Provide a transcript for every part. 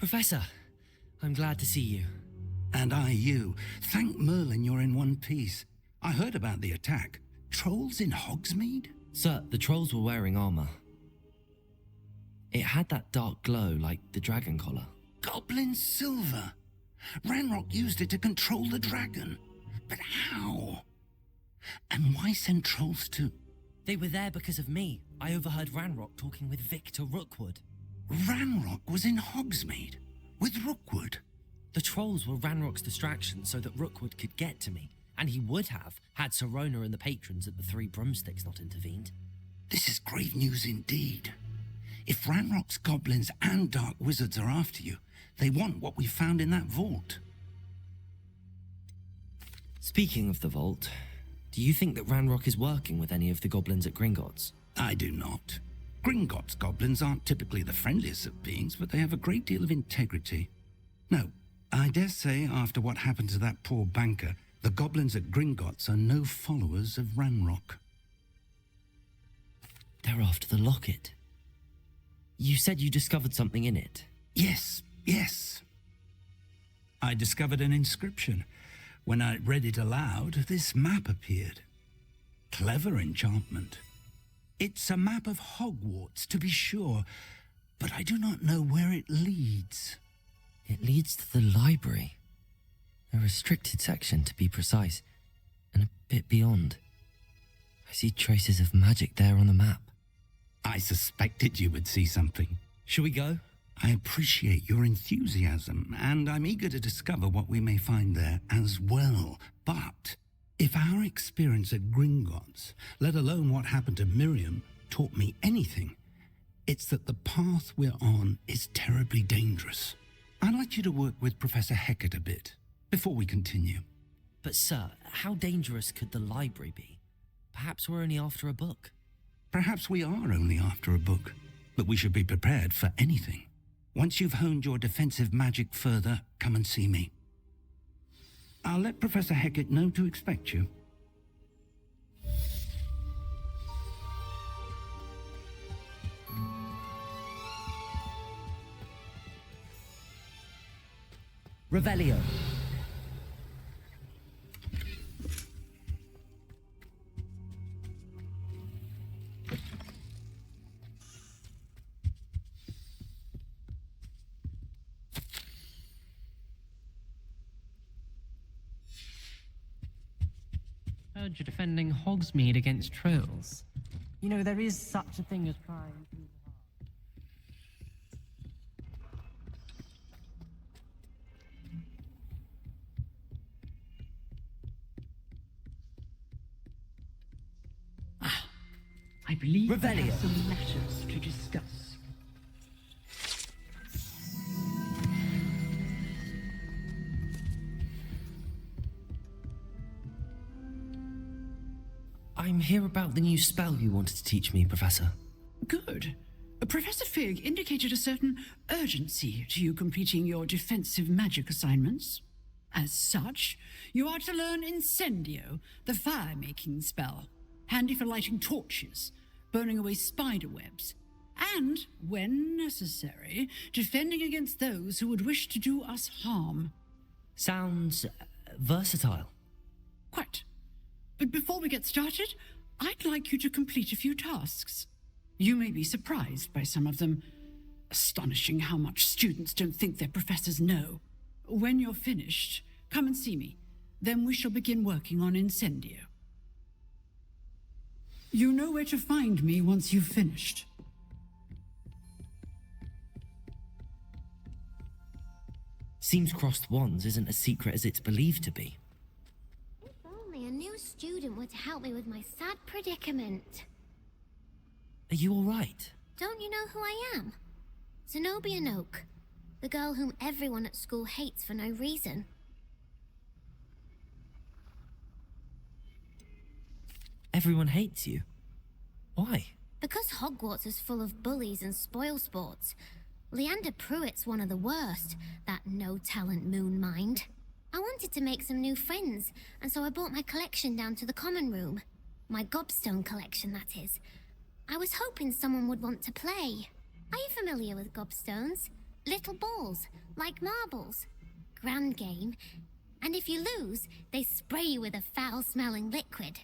Professor, I'm glad to see you. And I you. Thank Merlin you're in one piece. I heard about the attack. Trolls in Hogsmeade? Sir, the trolls were wearing armor. It had that dark glow like the dragon collar. Goblin silver. Ranrock used it to control the dragon. But how? And why send trolls to... They were there because of me. I overheard Ranrock talking with Victor Rookwood. Ranrock was in Hogsmeade? With Rookwood? The trolls were Ranrock's distraction so that Rookwood could get to me, and he would have had Sirona and the patrons at the Three Broomsticks not intervened. This is great news indeed. If Ranrock's goblins and dark wizards are after you, they want what we found in that vault. Speaking of the vault, do you think that Ranrock is working with any of the goblins at Gringotts? I do not. Gringotts goblins aren't typically the friendliest of beings, but they have a great deal of integrity. No, I dare say after what happened to that poor banker, the goblins at Gringotts are no followers of Ranrock. They're after the locket. You said you discovered something in it. Yes. I discovered an inscription. When I read it aloud, this map appeared. Clever enchantment. It's a map of Hogwarts, to be sure, but I do not know where it leads. It leads to the library. A restricted section, to be precise, and a bit beyond. I see traces of magic there on the map. I suspected you would see something. Shall we go? I appreciate your enthusiasm, and I'm eager to discover what we may find there as well. But if our experience at Gringotts, let alone what happened to Miriam, taught me anything, it's that the path we're on is terribly dangerous. I'd like you to work with Professor Hecat a bit before we continue. But sir, how dangerous could the library be? Perhaps we're only after a book. Perhaps we are only after a book, but we should be prepared for anything. Once you've honed your defensive magic further, come and see me. I'll let Professor Hecat know to expect you. Revelio. Heard you're defending Hogsmeade against trolls. You know, there is such a thing as trying too hard. I believe we have some matters to discuss. I'm here about the new spell you wanted to teach me, Professor. Good. Professor Fig indicated a certain urgency to you completing your defensive magic assignments. As such, you are to learn Incendio, the fire-making spell, handy for lighting torches, burning away spider webs, and, when necessary, defending against those who would wish to do us harm. Sounds versatile. Quite. But before we get started, I'd like you to complete a few tasks. You may be surprised by some of them. Astonishing how much students don't think their professors know. When you're finished, come and see me. Then we shall begin working on Incendio. You know where to find me once you've finished. Seems crossed wands isn't as secret as it's believed to be. If only a new student were to help me with my sad predicament. Are you all right? Don't you know who I am? Zenobia Noak, the girl whom everyone at school hates for no reason. Everyone hates you. Why? Because Hogwarts is full of bullies and spoilsports. Leander Pruitt's one of the worst, that no-talent moon mind. I wanted to make some new friends, and so I brought my collection down to the common room. My gobstone collection, that is. I was hoping someone would want to play. Are you familiar with gobstones? Little balls, like marbles. Grand game. And if you lose, they spray you with a foul-smelling liquid.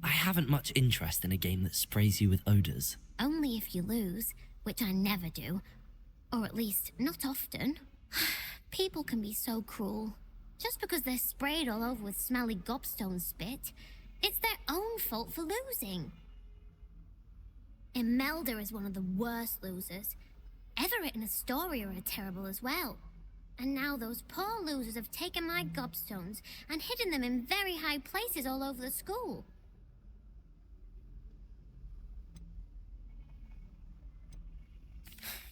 I haven't much interest in a game that sprays you with odours. Only if you lose, which I never do. Or at least, not often. People can be so cruel. Just because they're sprayed all over with smelly gobstone spit, it's their own fault for losing. Imelda is one of the worst losers. Everett and Astoria are terrible as well. And now those poor losers have taken my gobstones and hidden them in very high places all over the school.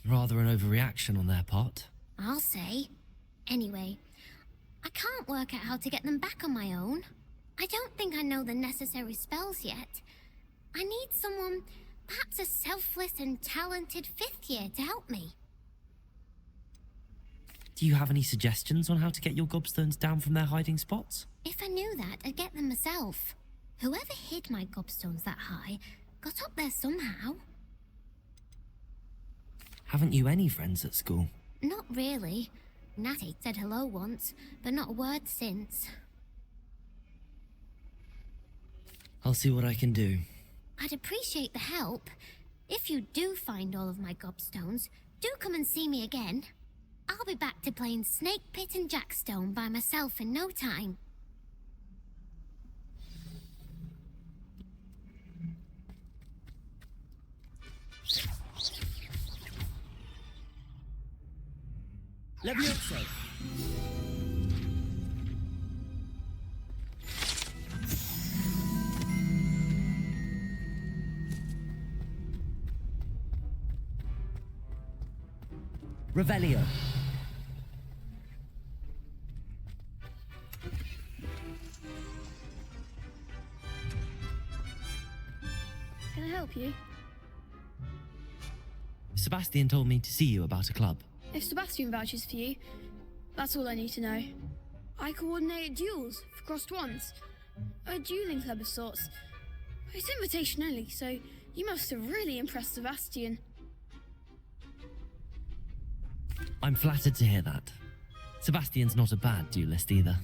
Rather an overreaction on their part. I'll say. Anyway, I can't work out how to get them back on my own. I don't think I know the necessary spells yet. I need someone, perhaps a selfless and talented fifth year to help me. Do you have any suggestions on how to get your gobstones down from their hiding spots? If I knew that, I'd get them myself. Whoever hid my gobstones that high got up there somehow. Haven't you any friends at school? Not really. Natty said hello once, but not a word since. I'll see what I can do. I'd appreciate the help. If you do find all of my gobstones, do come and see me again. I'll be back to playing Snake Pit and Jackstone by myself in no time. Levioso! Revelio. Can I help you? Sebastian told me to see you about a club. If Sebastian vouches for you, that's all I need to know. I coordinate duels for crossed ones. A dueling club of sorts. It's invitation only, so you must have really impressed Sebastian. I'm flattered to hear that. Sebastian's not a bad duelist either.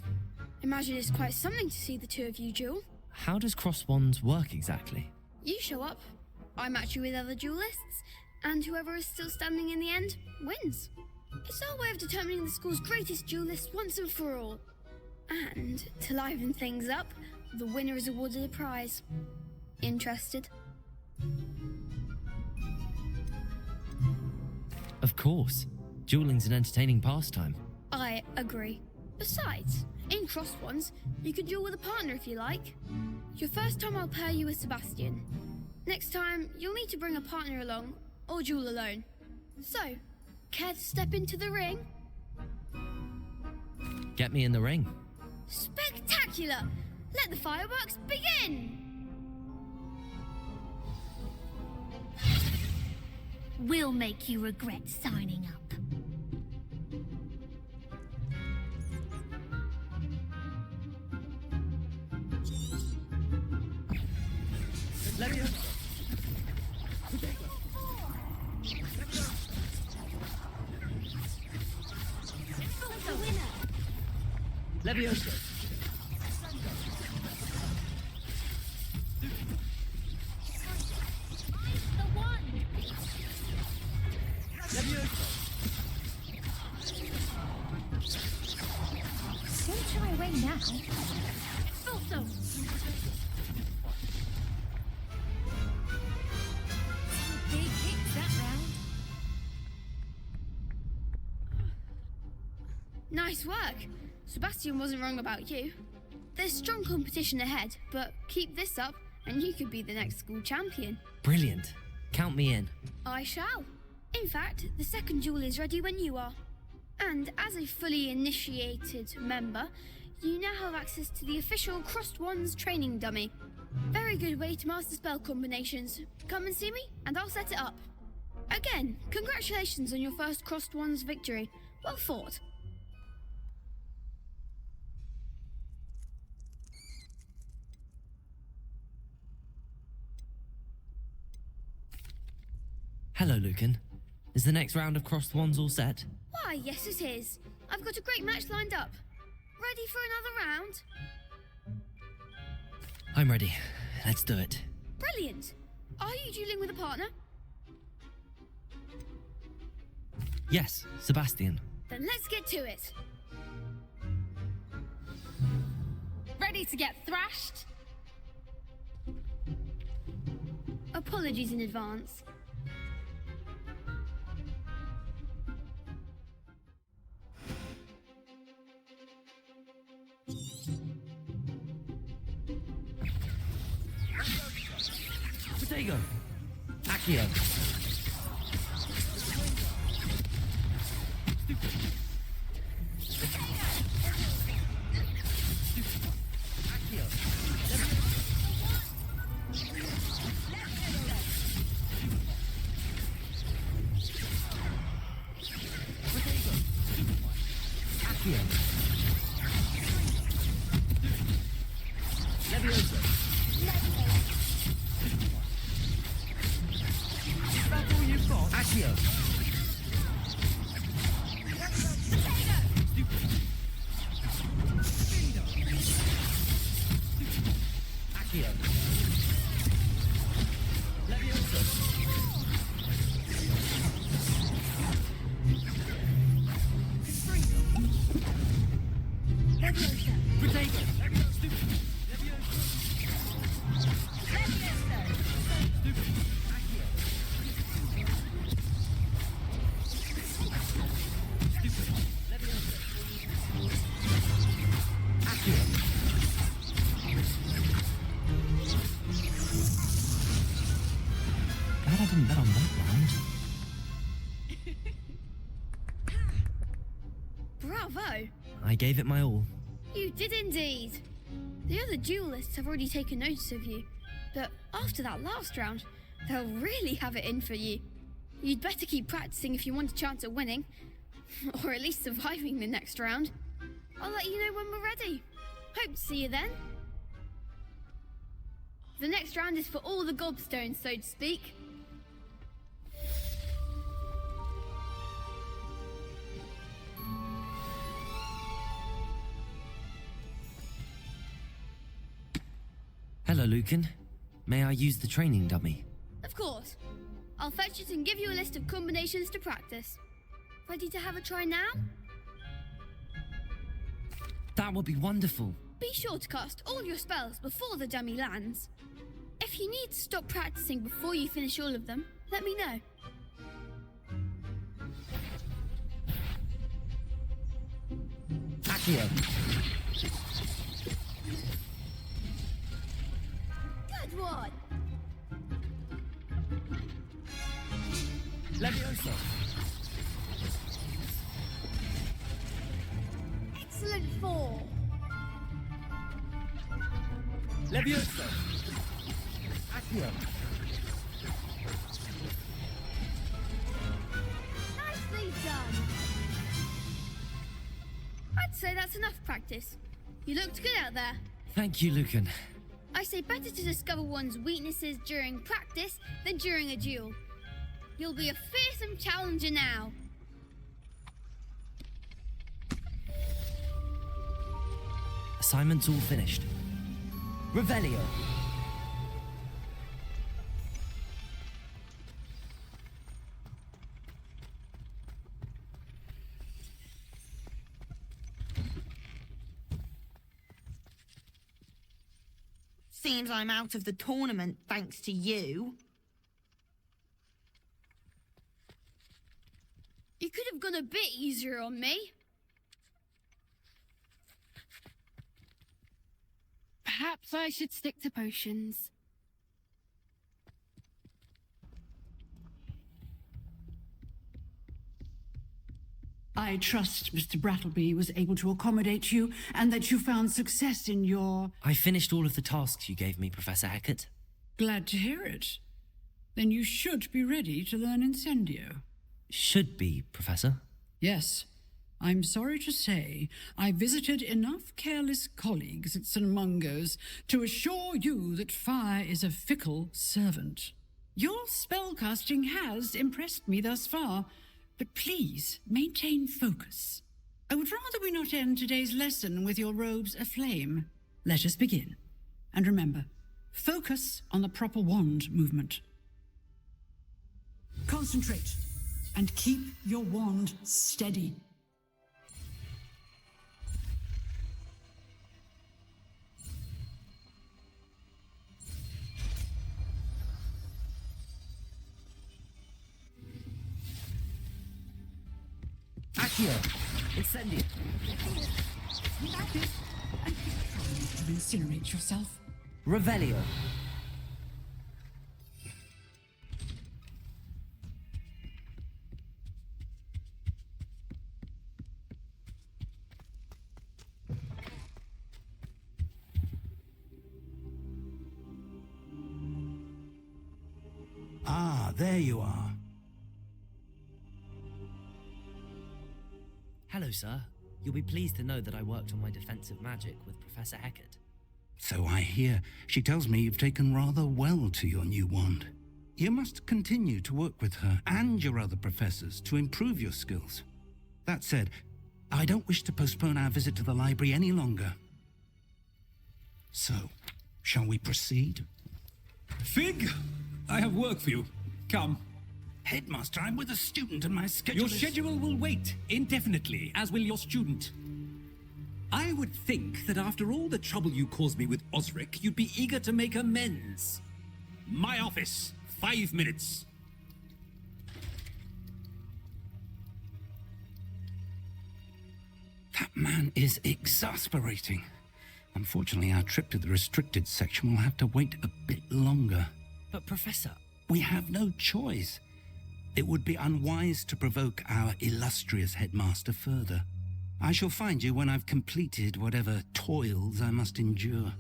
Imagine it's quite something to see the two of you duel. How does cross wands work exactly? You show up, I match you with other duelists, and whoever is still standing in the end wins. It's our way of determining the school's greatest duelist once and for all. And to liven things up, the winner is awarded a prize. Interested? Of course. Dueling's an entertaining pastime. I agree. Besides, in crossed ones, you can duel with a partner if you like. Your first time I'll pair you with Sebastian. Next time, you'll need to bring a partner along, or duel alone. So, care to step into the ring? Get me in the ring. Spectacular! Let the fireworks begin! We'll make you regret signing up. Levioso. Don't try away now. Also, Big hits that round. nice work. Sebastian wasn't wrong about you. There's strong competition ahead, but keep this up and you could be the next school champion. Brilliant. Count me in. I shall. In fact, the second duel is ready when you are. And as a fully initiated member, you now have access to the official Crossed Wands training dummy. Very good way to master spell combinations. Come and see me, and I'll set it up. Again, congratulations on your first Crossed Wands victory. Well fought. Hello, Lucan. Is the next round of crossed wands all set? Why, yes it is. I've got a great match lined up. Ready for another round? I'm ready. Let's do it. Brilliant. Are you dueling with a partner? Yes, Sebastian. Then let's get to it. Ready to get thrashed? Apologies in advance. Protego! Accio! Glad I didn't bet on that round. Bravo! I gave it my all. You did indeed. The other duelists have already taken notice of you, but after that last round, they'll really have it in for you. You'd better keep practicing if you want a chance at winning, or at least surviving the next round. I'll let you know when we're ready. Hope to see you then. The next round is for all the gobstones, so to speak. Hello, Lucan. May I use the training dummy? Of course. I'll fetch it and give you a list of combinations to practice. Ready to have a try now? That would be wonderful. Be sure to cast all your spells before the dummy lands. If you need to stop practicing before you finish all of them, let me know. Accio! Good one! Levioso! Excellent four! Levioso! Accio! Nicely done! I'd say that's enough practice. You looked good out there. Thank you, Lucan. I say better to discover one's weaknesses during practice than during a duel. You'll be a fearsome challenger now. Assignment's all finished. Revelio! Seems I'm out of the tournament thanks to you. You could have gone a bit easier on me. Perhaps I should stick to potions. I trust Mr. Brattleby was able to accommodate you and that you found success in your... I finished all of the tasks you gave me, Professor Hecat. Glad to hear it. Then you should be ready to learn Incendio. Should be, Professor. Yes. I'm sorry to say I visited enough careless colleagues at St. Mungo's to assure you that fire is a fickle servant. Your spellcasting has impressed me thus far, but please maintain focus. I would rather we not end today's lesson with your robes aflame. Let us begin. And remember, focus on the proper wand movement. Concentrate and keep your wand steady. Accio! Incendio! That is, and keep trying to incinerate yourself. Revelio! Ah, there you are. Hello, sir. You'll be pleased to know that I worked on my defensive magic with Professor Heckert. So I hear. She tells me you've taken rather well to your new wand. You must continue to work with her and your other professors to improve your skills. That said, I don't wish to postpone our visit to the library any longer. So, shall we proceed? Fig, I have work for you. Come. Headmaster, I'm with a student and my schedule Your schedule will wait indefinitely, as will your student. I would think that after all the trouble you caused me with Osric, you'd be eager to make amends. My office, 5 minutes. That man is exasperating. Unfortunately, our trip to the restricted section will have to wait a bit longer. But, Professor... We have no choice. It would be unwise to provoke our illustrious headmaster further. I shall find you when I've completed whatever toils I must endure.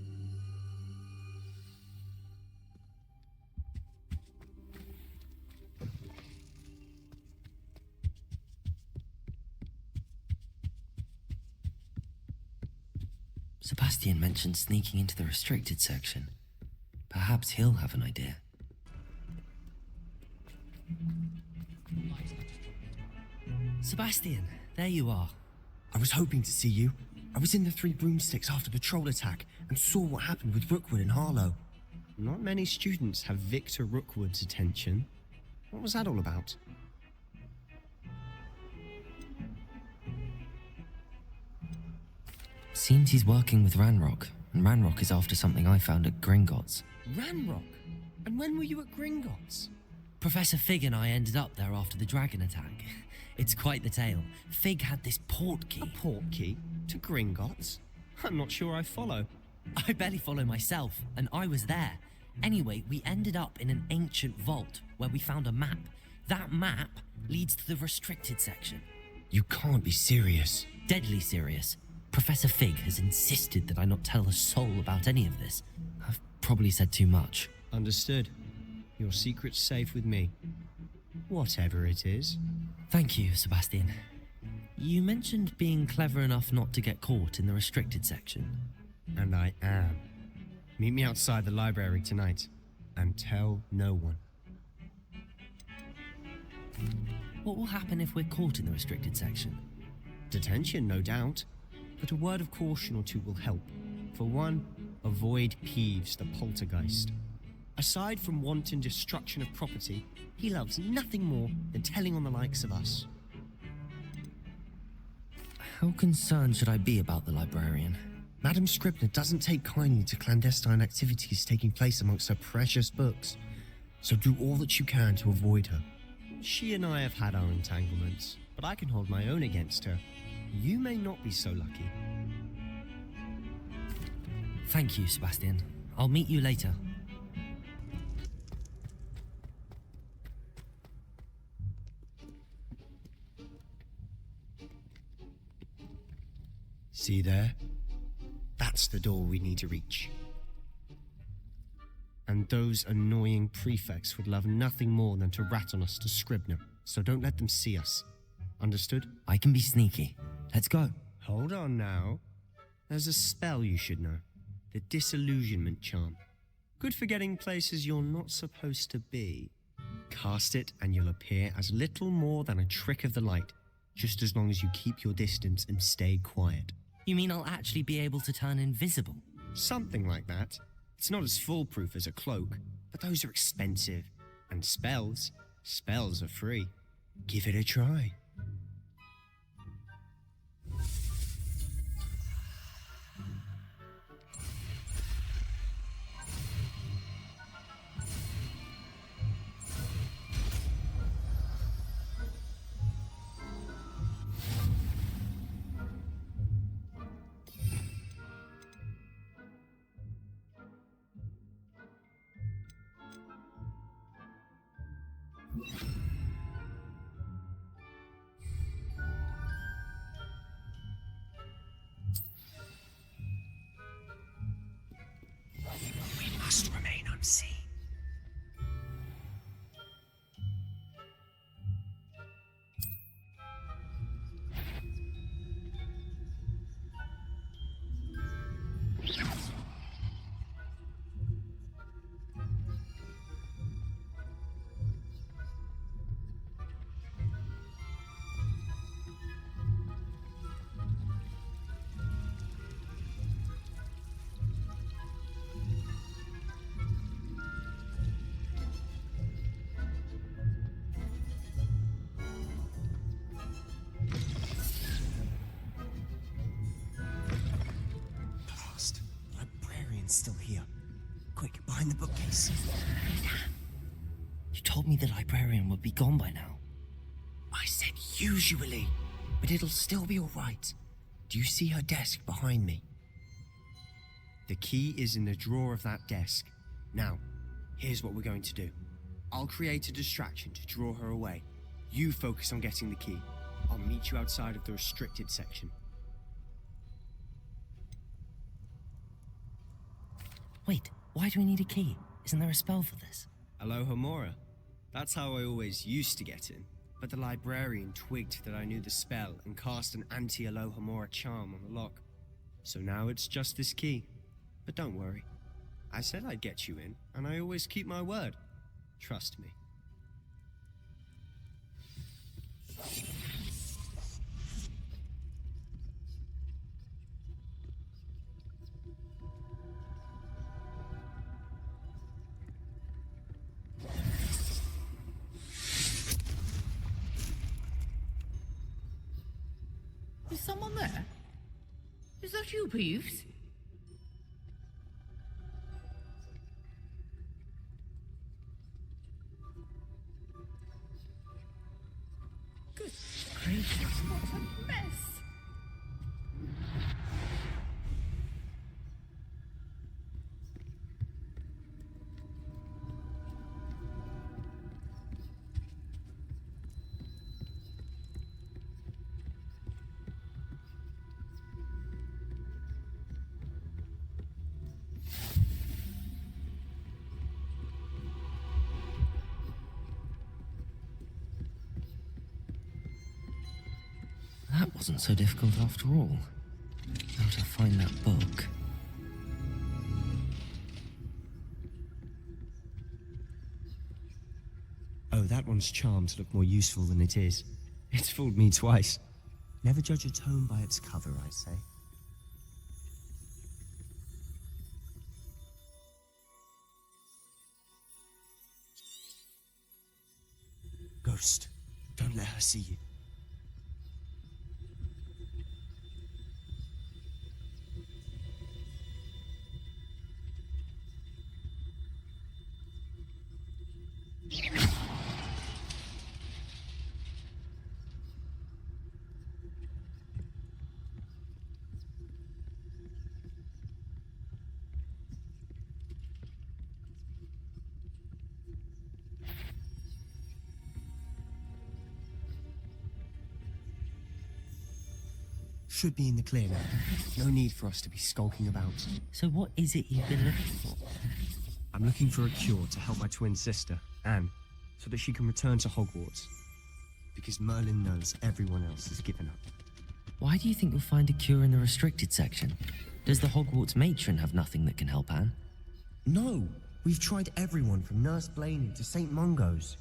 Sebastian mentioned sneaking into the restricted section. Perhaps he'll have an idea. Sebastian, there you are. I was hoping to see you. I was in the Three Broomsticks after the troll attack and saw what happened with Rookwood and Harlow. Not many students have Victor Rookwood's attention. What was that all about? Seems he's working with Ranrock, and Ranrock is after something I found at Gringotts. Ranrock? And when were you at Gringotts? Professor Fig and I ended up there after the dragon attack. It's quite the tale. Fig had this port key. A port key? To Gringotts? I'm not sure I follow. I barely follow myself, and I was there. Anyway, we ended up in an ancient vault where we found a map. That map leads to the restricted section. You can't be serious. Deadly serious. Professor Fig has insisted that I not tell a soul about any of this. I've probably said too much. Understood. Your secret's safe with me. Whatever it is. Thank you, Sebastian. You mentioned being clever enough not to get caught in the restricted section. And I am. Meet me outside the library tonight, and tell no one. What will happen if we're caught in the restricted section? Detention, no doubt. But a word of caution or two will help. For one, avoid Peeves the poltergeist. Aside from wanton destruction of property, he loves nothing more than telling on the likes of us. How concerned should I be about the librarian? Madam Scribner doesn't take kindly to clandestine activities taking place amongst her precious books, so do all that you can to avoid her. She and I have had our entanglements, but I can hold my own against her. You may not be so lucky. Thank you, Sebastian. I'll meet you later. See there? That's the door we need to reach. And those annoying prefects would love nothing more than to rat on us to Scribner, so don't let them see us. Understood? I can be sneaky. Let's go. Hold on now. There's a spell you should know. The Disillusionment Charm. Good for getting places you're not supposed to be. Cast it and you'll appear as little more than a trick of the light, just as long as you keep your distance and stay quiet. You mean I'll actually be able to turn invisible? Something like that. It's not as foolproof as a cloak, but those are expensive. And spells are free. Give it a try. We must remain unseen. Still here. Quick, behind the bookcase. Damn. You told me the librarian would be gone by now. I said usually, but it'll still be all right. Do you see her desk behind me? The key is in the drawer of that desk. Now, here's what we're going to do. I'll create a distraction to draw her away. You focus on getting the key. I'll meet you outside of the restricted section. Wait, why do we need a key? Isn't there a spell for this? Alohomora. That's how I always used to get in. But the librarian twigged that I knew the spell and cast an anti-Alohomora charm on the lock. So now it's just this key. But don't worry. I said I'd get you in, and I always keep my word. Trust me. Is someone there? Is that you, Peeves? Good gracious, what a mess! That wasn't so difficult after all. How to find that book. Oh, that one's charmed to look more useful than it is. It's fooled me twice. Never judge a tome by its cover, I say. Ghost, don't let her see you. Should be in the clear now. No need for us to be skulking about. So what is it you've been looking for? I'm looking for a cure to help my twin sister, Anne, so that she can return to Hogwarts. Because Merlin knows everyone else has given up. Why do you think you'll find a cure in the restricted section? Does the Hogwarts matron have nothing that can help Anne? No, We've tried everyone from Nurse Blaney to St. Mungo's.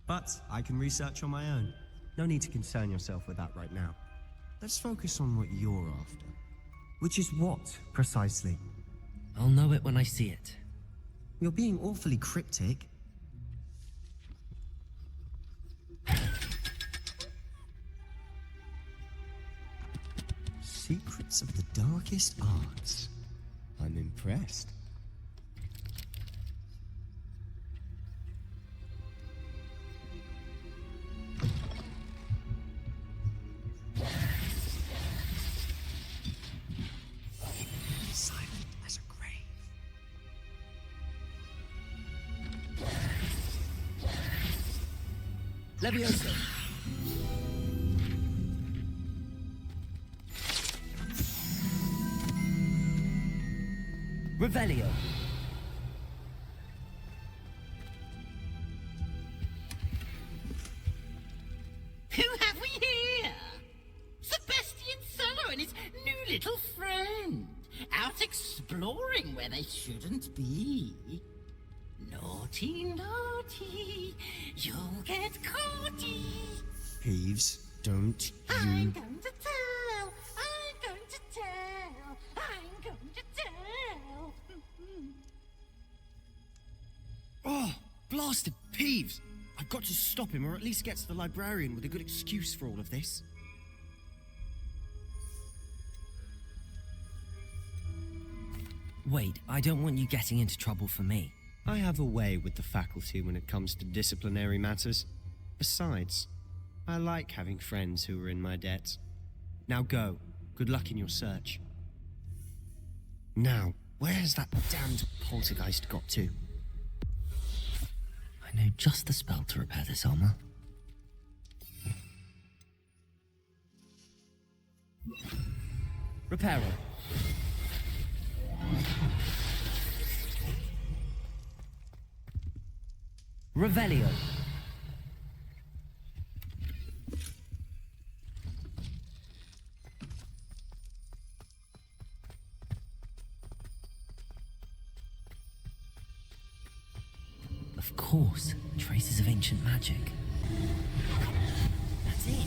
But I can research on my own. No need to concern yourself with that right now. Let's focus on what you're after. Which is what, precisely? I'll know it when I see it. You're being awfully cryptic. Secrets of the darkest arts. I'm impressed. Silent as a grave. Levioso. Revelio. Who have we here? Sebastian Suller and his new little friend, out exploring where they shouldn't be. Naughty, naughty, you'll get caughty. Peeves, don't I'm you... going to tell, I'm going to tell, I'm going to tell. Oh, blasted Peeves! I've got to stop him, or at least get to the librarian with a good excuse for all of this. Wait, I don't want you getting into trouble for me. I have a way with the faculty when it comes to disciplinary matters. Besides, I like having friends who are in my debt. Now go. Good luck in your search. Now, where has that damned poltergeist got to? I know just the spell to repair this armor. Reparo. Revelio. Of course, traces of ancient magic. That's it.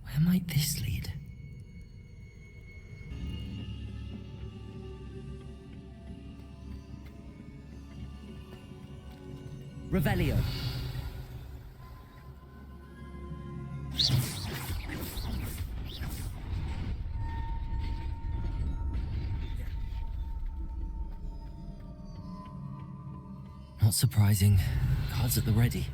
Where might this lead? Revelio. Not surprising. Cards at the ready.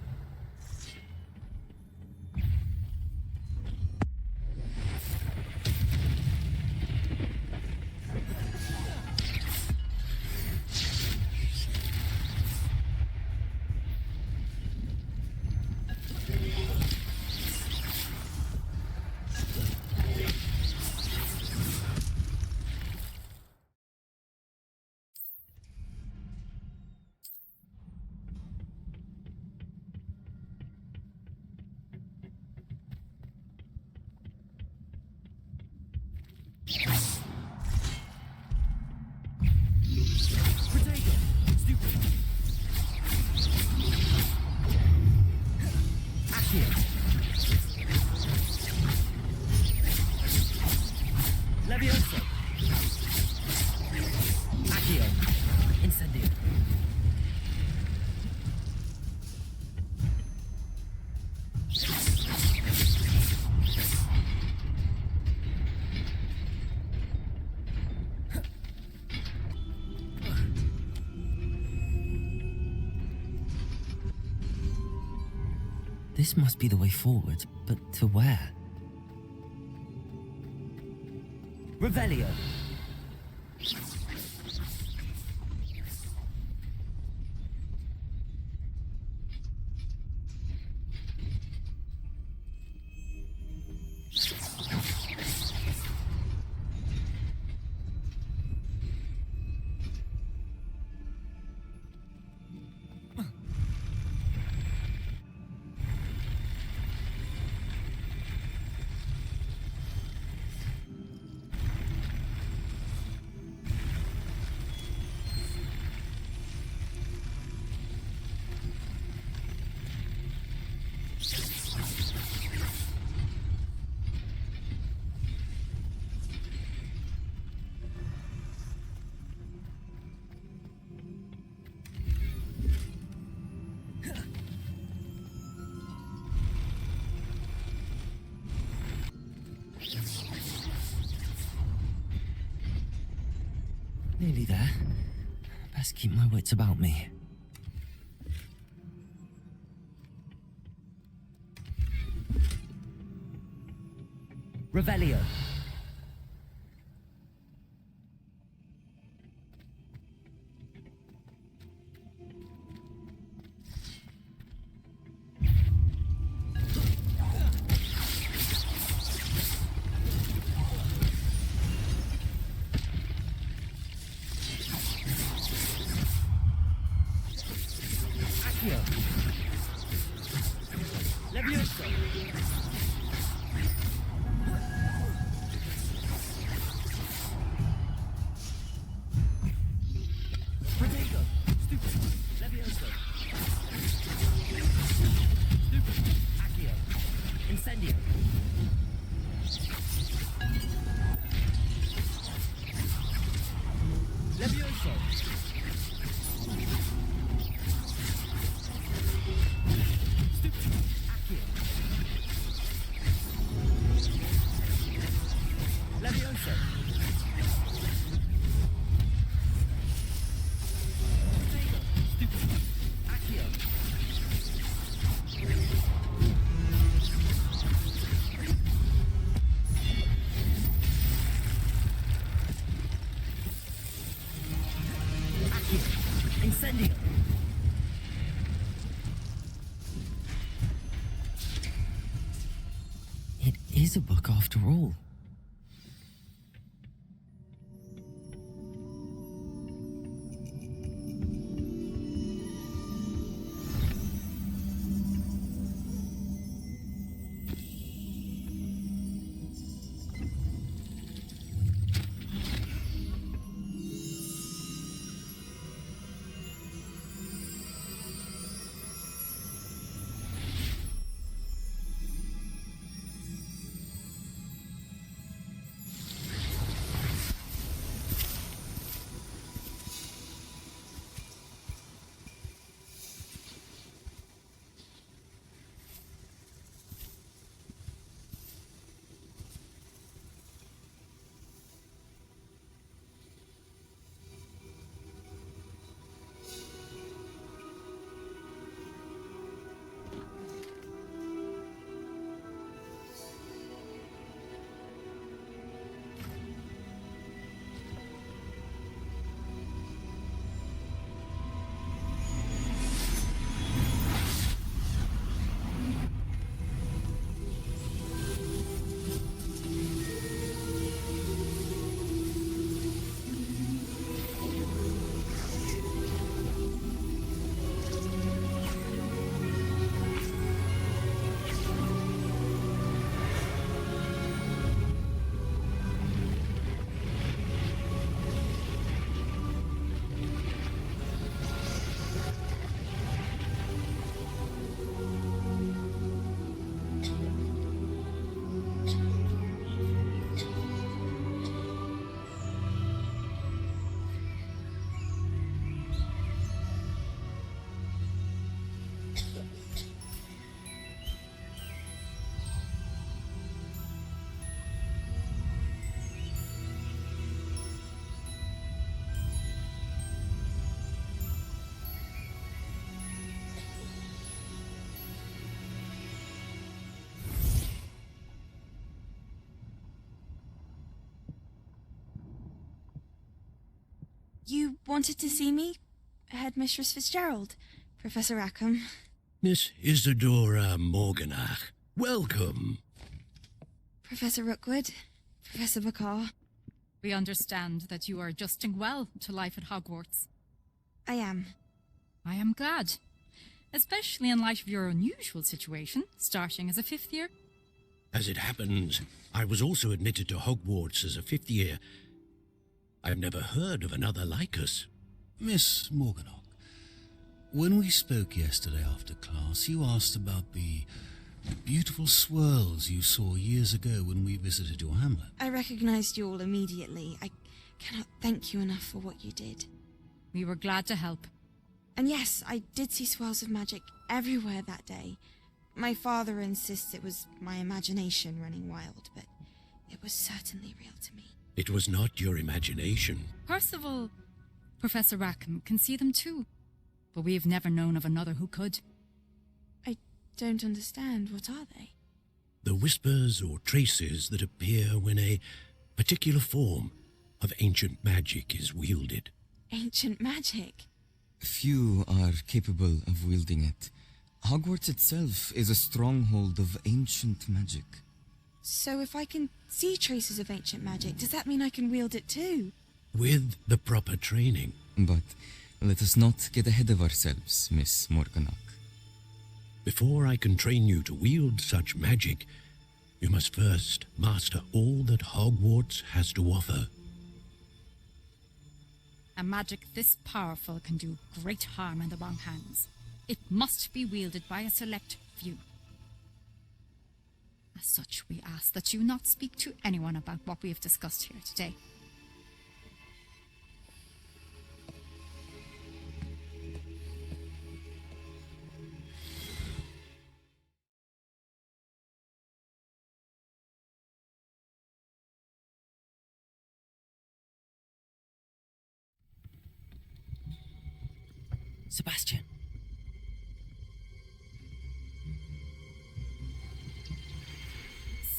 Levioso. Accio. Incendio. This must be the way forward, but to where? Revelio. Nearly there. Best keep my wits about me. Revelio. Levioso. Protego. Stupid. Levioso. Stupid. Accio. Incendio. Levioso. Levioso. Protego. Stupid. Accio. Accio. Incendio. It is a book after all. You wanted to see me? Headmistress Fitzgerald, Professor Rackham. Miss Isadora Morganach, welcome. Professor Rookwood, Professor Bakar. We understand that you are adjusting well to life at Hogwarts. I am. I am glad, especially in light of your unusual situation, starting as a fifth year. As it happens, I was also admitted to Hogwarts as a fifth year. I've never heard of another like us. Miss Morganach, when we spoke yesterday after class, you asked about the beautiful swirls you saw years ago when we visited your hamlet. I recognized you all immediately. I cannot thank you enough for what you did. We were glad to help. And yes, I did see swirls of magic everywhere that day. My father insists it was my imagination running wild, but it was certainly real to me. It was not your imagination. Percival Professor Rackham can see them too, but we have never known of another who could. I don't understand. What are they? The whispers or traces that appear when a particular form of ancient magic is wielded. Ancient magic? Few are capable of wielding it. Hogwarts itself is a stronghold of ancient magic. So if I can see traces of ancient magic, does that mean I can wield it too? With the proper training. But let us not get ahead of ourselves, Miss Morganach. Before I can train you to wield such magic, you must first master all that Hogwarts has to offer. A magic this powerful can do great harm in the wrong hands. It must be wielded by a select few. As such, we ask that you not speak to anyone about what we have discussed here today. Sebastian.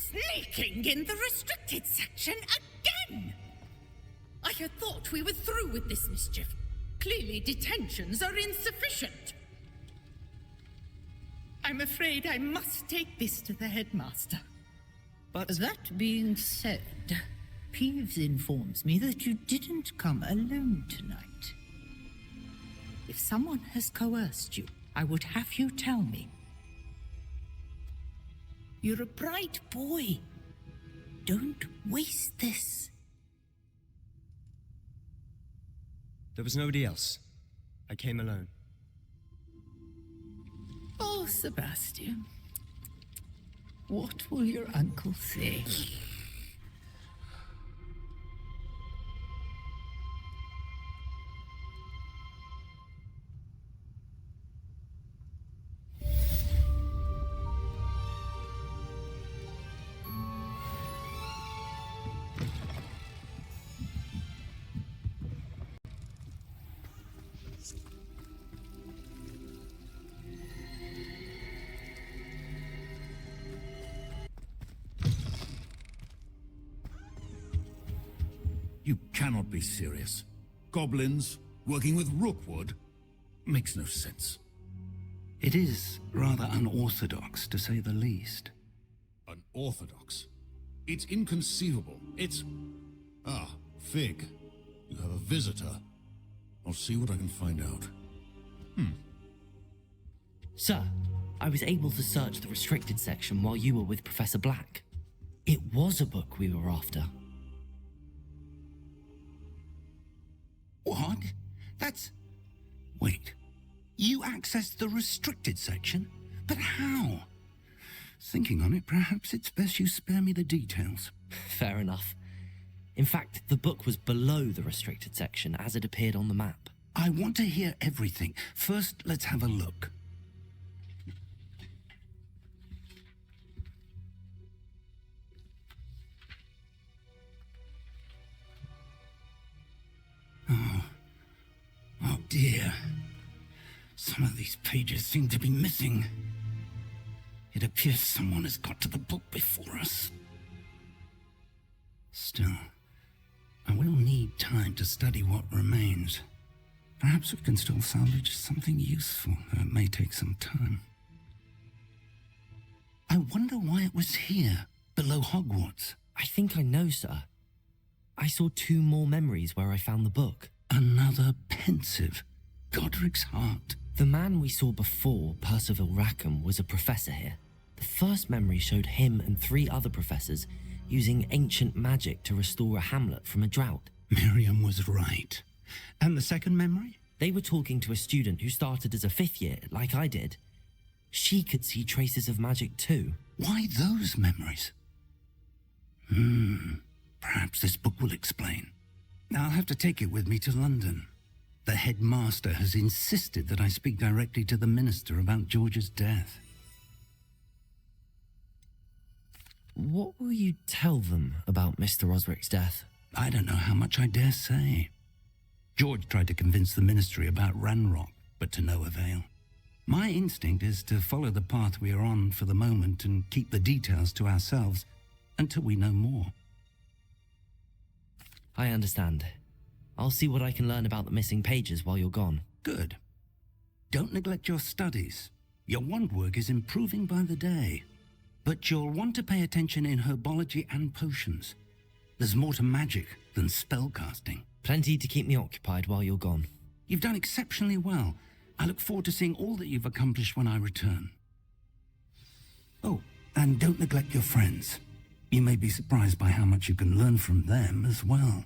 Sneaking in the restricted section again! I had thought we were through with this mischief. Clearly detentions are insufficient. I'm afraid I must take this to the headmaster. But that being said, Peeves informs me that you didn't come alone tonight. If someone has coerced you, I would have you tell me. You're a bright boy. Don't waste this. There was nobody else. I came alone. Oh, Sebastian. What will your uncle say? You cannot be serious. Goblins working with Rookwood makes no sense. It is rather unorthodox, to say the least. Unorthodox? It's inconceivable. It's... Ah, Fig. You have a visitor. I'll see what I can find out. Sir, I was able to search the restricted section while you were with Professor Black. It was a book we were after. What? That's... Wait. You accessed the restricted section? But how? Thinking on it, perhaps it's best you spare me the details. Fair enough. In fact, the book was below the restricted section as it appeared on the map. I want to hear everything. First, let's have a look. Oh dear. Some of these pages seem to be missing. It appears someone has got to the book before us. Still, I will need time to study what remains. Perhaps we can still salvage something useful, though it may take some time. I wonder why it was here, below Hogwarts. I think I know, sir. I saw 2 more memories where I found the book. Another pensive. Godric's heart. The man we saw before, Percival Rackham, was a professor here. The first memory showed him and 3 other professors using ancient magic to restore a hamlet from a drought. Miriam was right. And the second memory? They were talking to a student who started as a 5th year, like I did. She could see traces of magic too. Why those memories? Perhaps this book will explain. I'll have to take it with me to London. The headmaster has insisted that I speak directly to the minister about George's death. What will you tell them about Mr. Osric's death? I don't know how much I dare say. George tried to convince the Ministry about Ranrock, but to no avail. My instinct is to follow the path we are on for the moment and keep the details to ourselves until we know more. I understand. I'll see what I can learn about the missing pages while you're gone. Good. Don't neglect your studies. Your wand work is improving by the day. But you'll want to pay attention in herbology and potions. There's more to magic than spellcasting. Plenty to keep me occupied while you're gone. You've done exceptionally well. I look forward to seeing all that you've accomplished when I return. Oh, and don't neglect your friends. You may be surprised by how much you can learn from them as well.